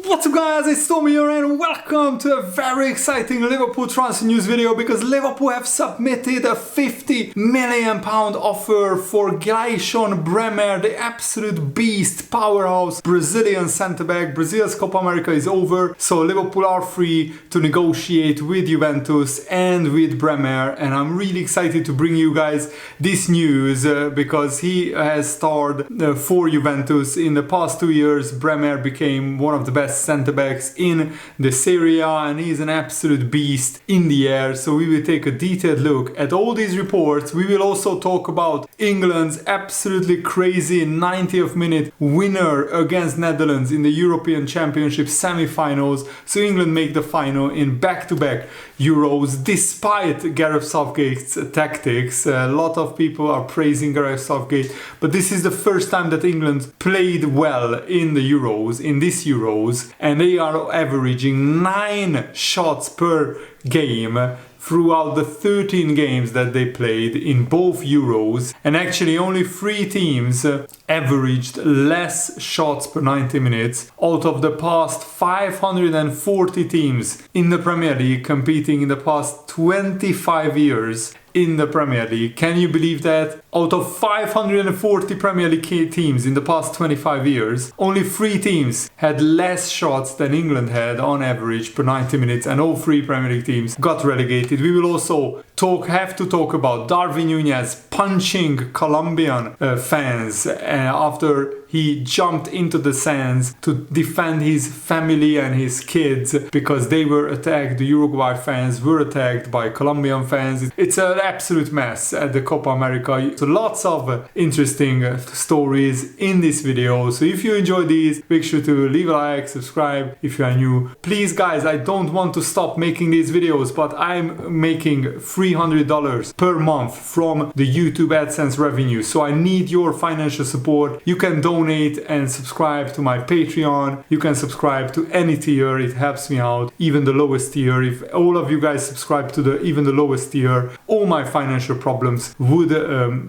What's up guys, it's Tommy here and welcome to a very exciting Liverpool transfer news video because Liverpool have submitted a £50 million offer for Bremer, the absolute beast, powerhouse Brazilian centre-back. Brazil's Copa America is over, so Liverpool are free to negotiate with Juventus and with Bremer, and I'm really excited to bring you guys this news because he has starred for Juventus. In the past 2 years, Bremer became one of the best centre-backs in the Serie A and he's an absolute beast in the air. So we will take a detailed look at all these reports. We will also talk about England's absolutely crazy 90th minute winner against Netherlands in the European Championship semi-finals. So England make the final in back-to-back Euros despite Gareth Southgate's tactics. A lot of people are praising Gareth Southgate, but this is the first time that England played well in the Euros, in this Euros, and they are averaging 9 shots per game throughout the 13 games that they played in both Euros, and actually only 3 teams averaged less shots per 90 minutes out of the past 540 teams in the Premier League competing in the past 25 years in the Premier League. Can you believe that? Out of 540 Premier League teams in the past 25 years, only 3 teams had less shots than England had on average per 90 minutes, and all 3 Premier League teams got relegated. We will also have to talk about Darwin Nunez punching Colombian fans after he jumped into the sands to defend his family and his kids because they were attacked. The Uruguay fans were attacked by Colombian fans. It's an absolute mess at the Copa America. So lots of interesting stories in this video. So if you enjoy these, make sure to leave a like, subscribe if you are new. Please guys, I don't want to stop making these videos, but I'm making $300 per month from the YouTube AdSense revenue. So I need your financial support. You can donate and subscribe to my Patreon. You can subscribe to any tier, it helps me out. Even the lowest tier, if all of you guys subscribe to even the lowest tier, all my financial problems would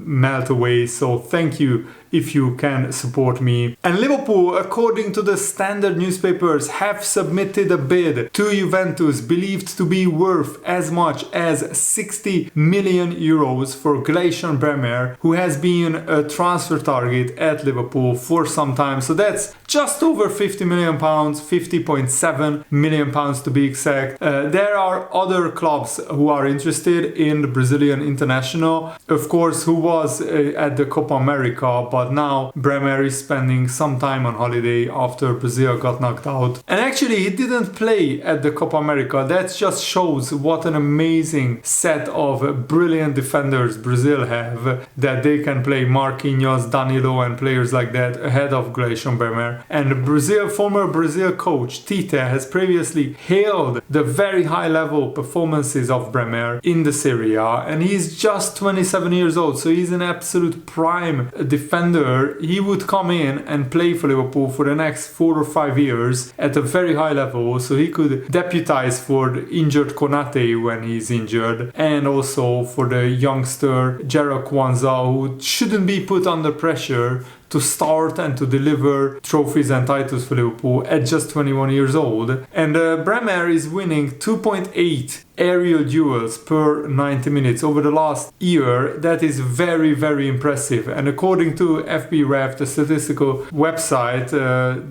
melt away. So thank you if you can support me. And Liverpool, according to the Standard newspapers, have submitted a bid to Juventus believed to be worth as much as 60 million euros for Bremer, who has been a transfer target at Liverpool for some time. So that's just over 50 million pounds, 50.7 million pounds to be exact. There are other clubs who are interested in the Brazilian international, of course, who was at the Copa America, but now Bremer is spending some time on holiday after Brazil got knocked out. And actually he didn't play at the Copa America. That just shows what an amazing set of brilliant defenders Brazil have, that they can play Marquinhos, Danilo and players like that ahead of Bremer. And former Brazil coach Tite has previously hailed the very high level performances of Bremer in the Serie A, and he's just 27 years old, so he's an absolute prime defender. He would come in and play for Liverpool for the next 4 or 5 years at a very high level, so he could deputize for the injured Konate when he's injured, and also for the youngster Jarrell Kwanzaa, who shouldn't be put under pressure to start and to deliver trophies and titles for Liverpool at just 21 years old. And Bremer is winning 2.8 aerial duels per 90 minutes over the last year. That is very, very impressive. And according to FBref, the statistical website,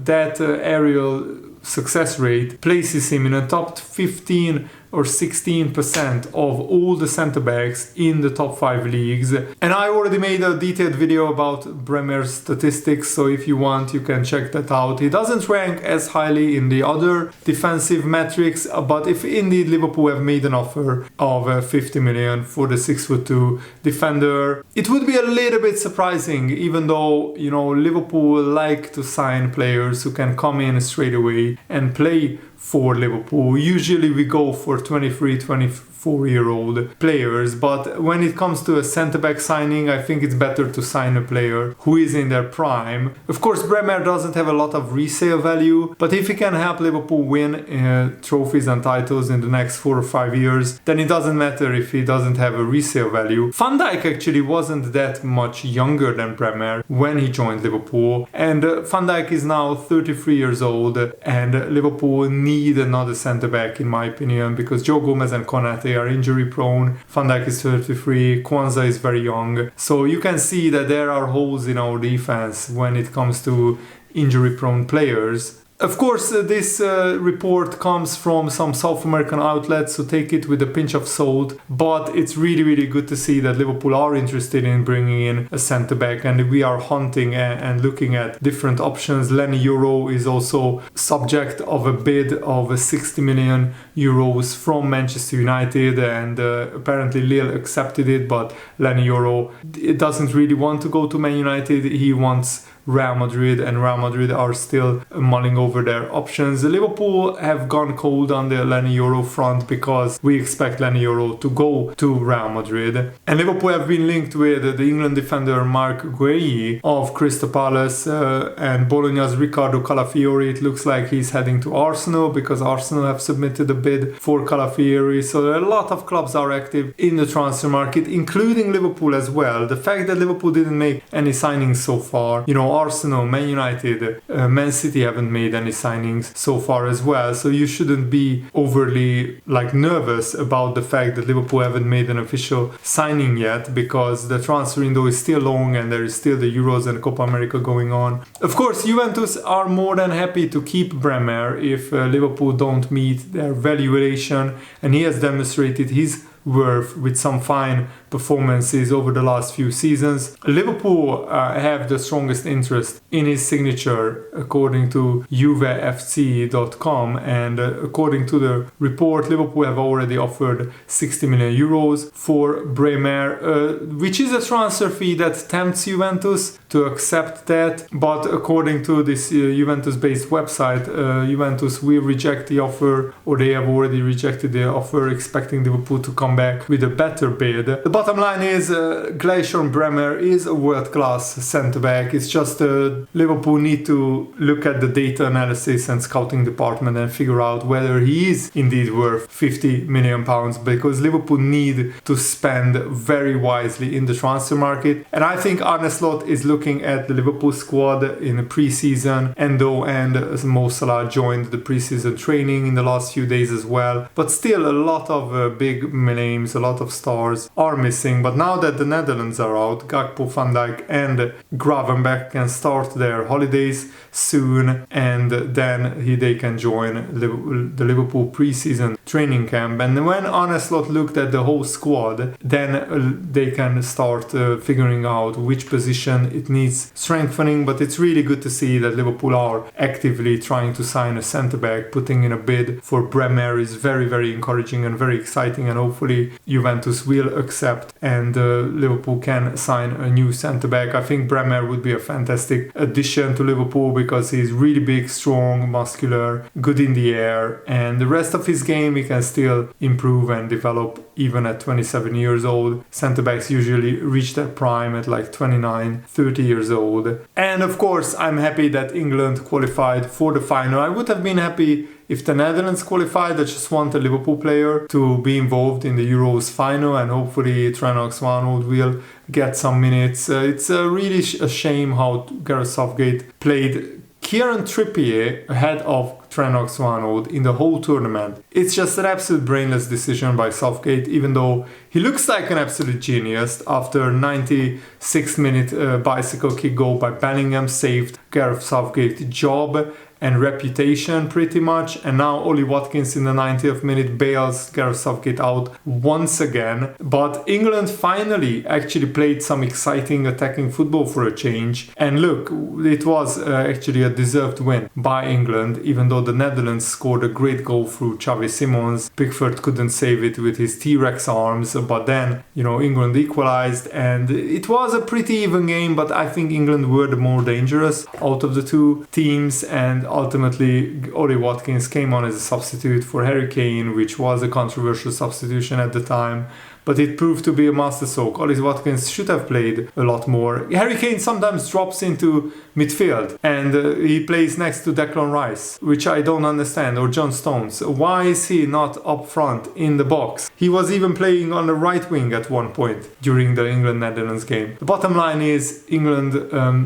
that aerial success rate places him in the top 15 or 16% of all the centre-backs in the top 5 leagues. And I already made a detailed video about Bremer's statistics, so if you want you can check that out. He doesn't rank as highly in the other defensive metrics, but if indeed Liverpool have made an offer of 50 million for the 6'2" defender, it would be a little bit surprising, even though, you know, Liverpool like to sign players who can come in straight away and play for Liverpool. Usually we go for 23, 24 24-year-old players. But when it comes to a centre-back signing, I think it's better to sign a player who is in their prime. Of course, Bremer doesn't have a lot of resale value, but if he can help Liverpool win trophies and titles in the next 4 or 5 years, then it doesn't matter if he doesn't have a resale value. Van Dijk actually wasn't that much younger than Bremer when he joined Liverpool, and Van Dijk is now 33 years old, and Liverpool need another centre-back in my opinion, because Joe Gomez and Konate are injury prone. Van Dijk is 33, Kwanzaa is very young, so you can see that there are holes in our defense when it comes to injury prone players. Of course, this report comes from some South American outlets, so take it with a pinch of salt, but it's really good to see that Liverpool are interested in bringing in a centre-back, and we are hunting and looking at different options. Lenny Euro is also subject of a bid of 60 million euros from Manchester United, and apparently Lille accepted it, but Lenny Euro doesn't really want to go to Man United. He wants Real Madrid, and Real Madrid are still mulling over their options. Liverpool have gone cold on the Lenny Euro front because we expect Lenny Euro to go to Real Madrid. And Liverpool have been linked with the England defender Mark Guehi of Crystal Palace and Bologna's Riccardo Calafiori. It looks like he's heading to Arsenal because Arsenal have submitted a bid for Calafiori. So a lot of clubs are active in the transfer market, including Liverpool as well. The fact that Liverpool didn't make any signings so far, Arsenal, Man United, Man City haven't made any signings so far as well, so you shouldn't be overly nervous about the fact that Liverpool haven't made an official signing yet, because the transfer window is still long and there is still the Euros and Copa America going on. Of course, Juventus are more than happy to keep Bremer if Liverpool don't meet their valuation, and he has demonstrated his worth with some fine performances over the last few seasons. Liverpool have the strongest interest in his signature according to juvefc.com, and according to the report, Liverpool have already offered 60 million euros for Bremer, which is a transfer fee that tempts Juventus to accept that, but according to this Juventus-based website, Juventus will reject the offer, or they have already rejected the offer, expecting Liverpool to come back with a better bid. The bottom line is Gleison Bremer is a world-class centre-back. It's just Liverpool need to look at the data analysis and scouting department and figure out whether he is indeed worth 50 million pounds, because Liverpool need to spend very wisely in the transfer market. And I think Arne Slot is looking at the Liverpool squad in the pre-season. Endo and Mo Salah joined the pre-season training in the last few days as well, but still a lot of big names, a lot of stars are missing. But now that the Netherlands are out, Gakpo, Van Dijk and Gravenberch can start their holidays soon, and then they can join the Liverpool pre-season training camp. And when Arne Slot looked at the whole squad, then they can start figuring out which position it needs strengthening. But it's really good to see that Liverpool are actively trying to sign a centre-back. Putting in a bid for Bremer is very encouraging and very exciting, and hopefully Juventus will accept and Liverpool can sign a new centre-back. I think Bremer would be a fantastic addition to Liverpool because he's really big, strong, muscular, good in the air, and the rest of his game he can still improve and develop even at 27 years old. Centre-backs usually reach their prime at 29, 30 years old. And of course, I'm happy that England qualified for the final. I would have been happy if the Netherlands qualified. I just want a Liverpool player to be involved in the Euros final, and hopefully Trent Alexander-Arnold will get some minutes. It's really a shame how Gareth Southgate played Kieran Trippier ahead of Trent Alexander-Arnold in the whole tournament. It's just an absolute brainless decision by Southgate, even though he looks like an absolute genius. After 96-minute bicycle kick goal by Bellingham saved Gareth Southgate's job and reputation pretty much, and now Ollie Watkins in the 90th minute bails Gareth Southgate out once again. But England finally actually played some exciting attacking football for a change, and look, it was actually a deserved win by England, even though the Netherlands scored a great goal through Xavi Simons. Pickford couldn't save it with his T-Rex arms, but then England equalized, and it was a pretty even game, but I think England were the more dangerous out of the two teams. And and ultimately Ollie Watkins came on as a substitute for Harry Kane, which was a controversial substitution at the time. But it proved to be a masterstroke. Ollie Watkins should have played a lot more. Harry Kane sometimes drops into midfield and he plays next to Declan Rice, which I don't understand, or John Stones. Why is he not up front in the box? He was even playing on the right wing at one point during the England-Netherlands game. The bottom line is England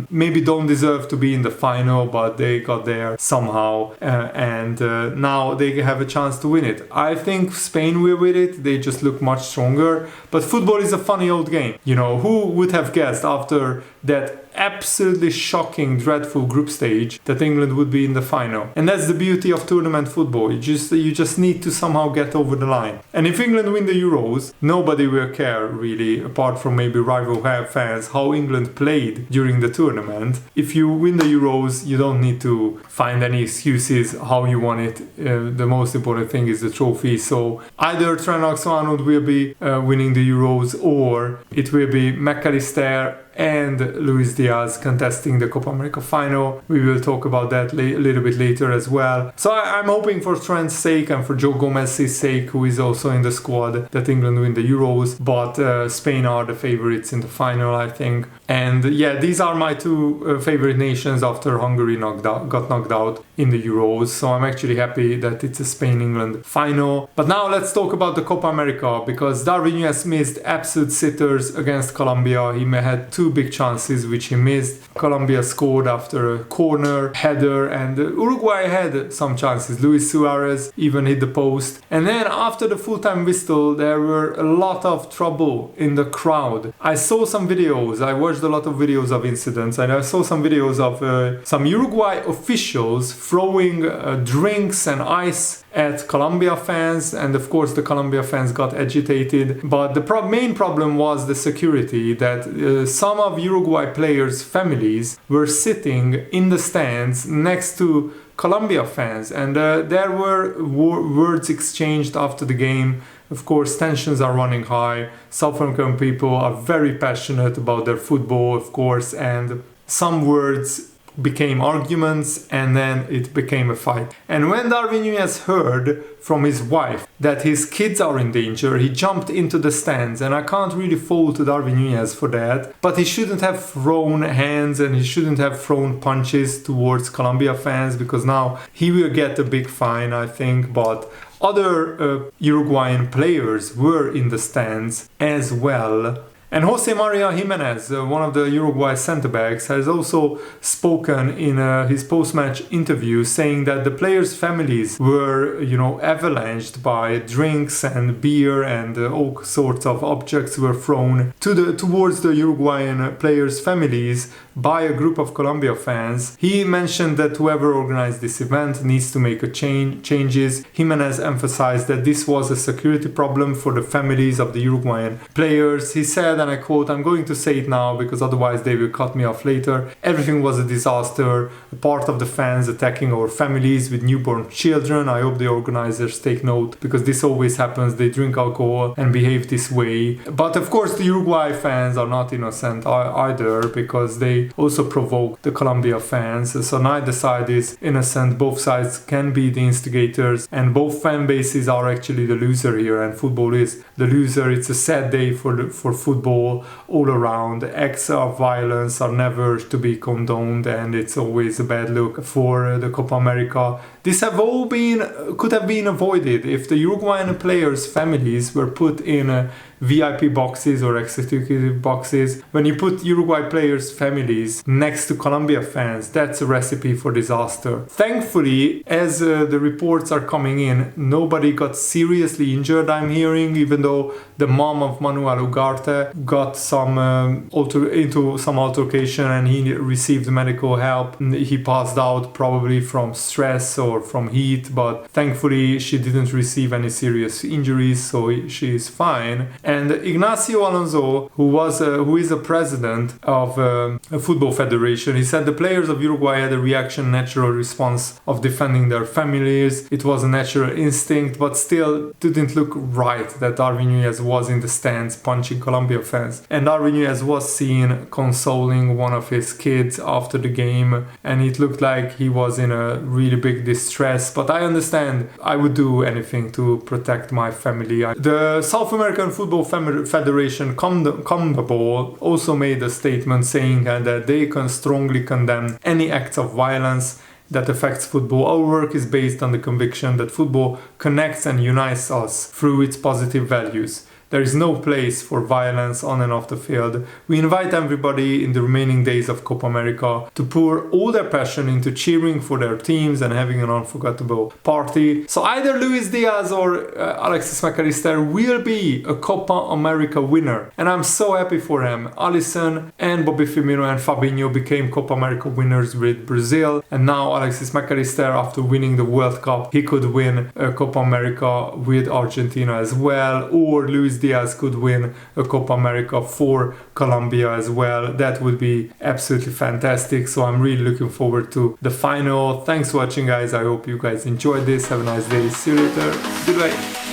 maybe don't deserve to be in the final, but they got there somehow, and now they have a chance to win it. I think Spain will win it. They just look much stronger. But football is a funny old game. You know, who would have guessed after that absolutely shocking, dreadful group stage that England would be in the final? And that's the beauty of tournament football. You just need to somehow get over the line. And if England win the Euros, nobody will care really, apart from maybe rival fans, how England played during the tournament. If you win the Euros, you don't need to find any excuses how you won it. The most important thing is the trophy. So either Trent Alexander-Arnold will be winning the Euros, or it will be McAllister and Luis Diaz contesting the Copa America final. We will talk about that a little bit later as well. So I'm hoping for Trent's sake and for Joe Gomez's sake, who is also in the squad, that England win the Euros. But Spain are the favorites in the final, I think. And yeah, these are my two favorite nations after Hungary got knocked out in the Euros. So I'm actually happy that it's a Spain-England final. But now let's talk about the Copa America, because Darwin Nunez missed absolute sitters against Colombia. He had two big chances which he missed. Colombia scored after a corner, header, and Uruguay had some chances. Luis Suarez even hit the post. And then after the full-time whistle, there were a lot of trouble in the crowd. I saw some videos. I watched a lot of videos of incidents, and I saw some videos of some Uruguay officials throwing drinks and ice at Colombia fans, and of course the Colombia fans got agitated. But the main problem was the security, that some of Uruguay players' families were sitting in the stands next to Colombia fans, and there were words exchanged after the game. Of course, tensions are running high. South American people are very passionate about their football, of course, and some words became arguments, and then it became a fight. And when Darwin Nunez heard from his wife that his kids are in danger, he jumped into the stands, and I can't really fault Darwin Nunez for that, but he shouldn't have thrown hands and he shouldn't have thrown punches towards Colombia fans, because now he will get a big fine, I think. But other Uruguayan players were in the stands as well. And Jose Maria Jimenez, one of the Uruguay centre-backs, has also spoken in his post-match interview, saying that the players' families were, avalanched by drinks and beer, and all sorts of objects were thrown towards the Uruguayan players' families by a group of Colombia fans. He mentioned that whoever organized this event needs to make changes. Jimenez emphasized that this was a security problem for the families of the Uruguayan players. He said, and I quote, "I'm going to say it now because otherwise they will cut me off later. Everything was a disaster. A part of the fans attacking our families with newborn children. I hope the organizers take note, because this always happens. They drink alcohol and behave this way." But of course the Uruguay fans are not innocent either, because they also provoke the Colombia fans. So neither side is innocent. Both sides can be the instigators, and both fan bases are actually the loser here, and football is the loser. It's a sad day for football all around. Acts of violence are never to be condoned, and it's always a bad look for the Copa America. This could have been avoided if the Uruguayan players' families were put in VIP boxes or executive boxes. When you put Uruguay players' families next to Colombia fans, that's a recipe for disaster. Thankfully, as the reports are coming in, nobody got seriously injured, I'm hearing, even though the mom of Manuel Ugarte got into some altercation and he received medical help. He passed out probably from stress or from heat, but thankfully she didn't receive any serious injuries, so she is fine. And Ignacio Alonso, who is a president of a Football Federation. He said the players of Uruguay had a reaction, natural response of defending their families. It was a natural instinct, but still didn't look right that Darwin Nunez was in the stands punching Colombia fans. And Darwin Nunez was seen consoling one of his kids after the game, and it looked like he was in a really big distress. But I understand, I would do anything to protect my family. The South American Football Federation, CONMEBOL, also made a statement saying that they can strongly condemn any acts of violence that affects football. Our work is based on the conviction that football connects and unites us through its positive values. There is no place for violence on and off the field. We invite everybody in the remaining days of Copa America to pour all their passion into cheering for their teams and having an unforgettable party. So either Luis Diaz or Alexis McAllister will be a Copa America winner. And I'm so happy for him. Alisson and Bobby Firmino and Fabinho became Copa America winners with Brazil. And now Alexis McAllister, after winning the World Cup, he could win a Copa America with Argentina as well. Or Luis Diaz could win a Copa America for Colombia as well. That would be absolutely fantastic. So I'm really looking forward to the final. Thanks for watching, guys. I hope you guys enjoyed this. Have a nice day. See you later. Goodbye.